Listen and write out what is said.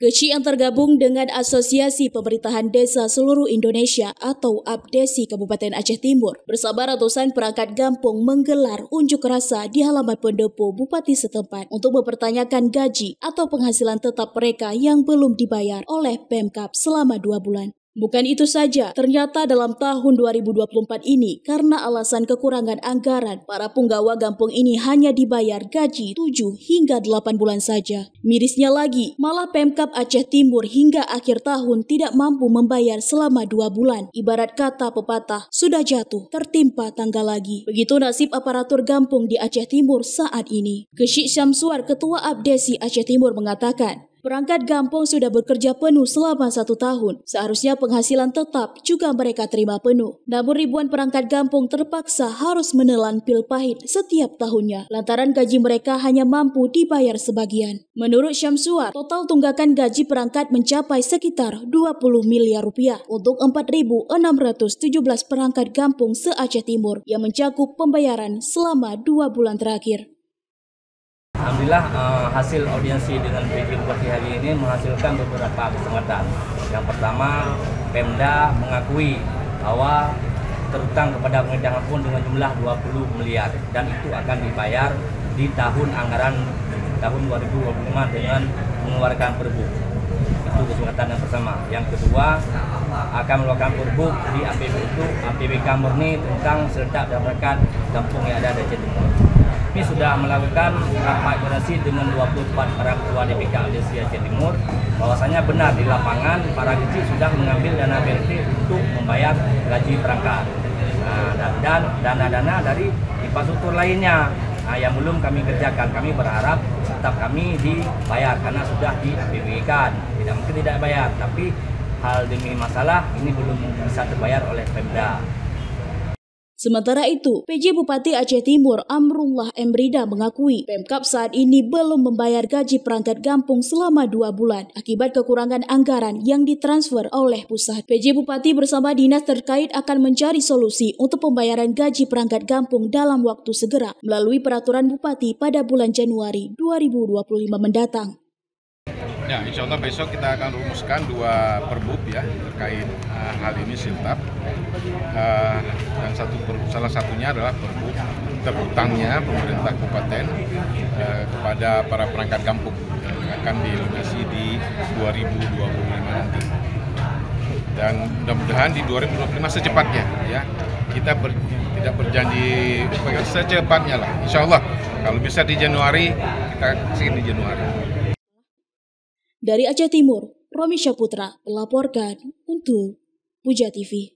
Keci yang tergabung dengan Asosiasi Pemerintahan Desa Seluruh Indonesia atau APDESI Kabupaten Aceh Timur bersama ratusan perangkat kampung menggelar unjuk rasa di halaman pendopo Bupati setempat untuk mempertanyakan gaji atau penghasilan tetap mereka yang belum dibayar oleh Pemkab selama 2 bulan. Bukan itu saja, ternyata dalam tahun 2024 ini karena alasan kekurangan anggaran, para punggawa kampung ini hanya dibayar gaji 7 hingga 8 bulan saja. Mirisnya lagi, malah Pemkab Aceh Timur hingga akhir tahun tidak mampu membayar selama 2 bulan. Ibarat kata pepatah, sudah jatuh, tertimpa tangga lagi. Begitu nasib aparatur kampung di Aceh Timur saat ini. Keci Syamsuar, Ketua APDESI Aceh Timur mengatakan, perangkat kampung sudah bekerja penuh selama 1 tahun. Seharusnya penghasilan tetap juga mereka terima penuh. Namun ribuan perangkat kampung terpaksa harus menelan pil pahit setiap tahunnya, lantaran gaji mereka hanya mampu dibayar sebagian. Menurut Syamsuar, total tunggakan gaji perangkat mencapai sekitar 20 miliar rupiah untuk 4.617 perangkat kampung se-Aceh Timur yang mencakup pembayaran selama 2 bulan terakhir. Alhamdulillah hasil audiensi dengan PJ Bupati hari ini menghasilkan beberapa kesempatan. Yang pertama, Pemda mengakui bahwa terutang kepada pengelola kampung dengan jumlah 20 miliar dan itu akan dibayar di tahun anggaran tahun 2025 dengan mengeluarkan Perbu. Itu kesepakatan yang pertama. Yang kedua, akan mengeluarkan Perbu di APBK murni tentang serentak dan perangkat kampung yang ada di Aceh Timur. Kami sudah melakukan rapat koordinasi dengan 24 para ketua DPK APDESI Aceh Timur bahwasanya benar di lapangan para kecil sudah mengambil dana BLT untuk membayar gaji perangkat dan dana-dana dari infrastruktur lainnya yang belum kami kerjakan. Kami berharap tetap kami dibayar karena sudah di APBK-kan. Tidak mungkin tidak bayar, tapi hal demi masalah ini belum bisa terbayar oleh Pemda. Sementara itu, PJ Bupati Aceh Timur Amrullah Emrida mengakui Pemkab saat ini belum membayar gaji perangkat kampung selama 2 bulan akibat kekurangan anggaran yang ditransfer oleh pusat. PJ Bupati bersama dinas terkait akan mencari solusi untuk pembayaran gaji perangkat kampung dalam waktu segera melalui peraturan Bupati pada bulan Januari 2025 mendatang. Ya, insya Allah besok kita akan rumuskan 2 perbub ya terkait hal ini siltap. Dan salah satunya adalah perbub terutangnya pemerintah kabupaten kepada para perangkat kampung yang akan dilunasi di 2025 nanti. Dan mudah-mudahan di 2025 secepatnya ya. Kita tidak berjanji secepatnya lah. Insya Allah kalau bisa di Januari kita kesini di Januari. Dari Aceh Timur, Romi Syaputra melaporkan untuk Puja TV.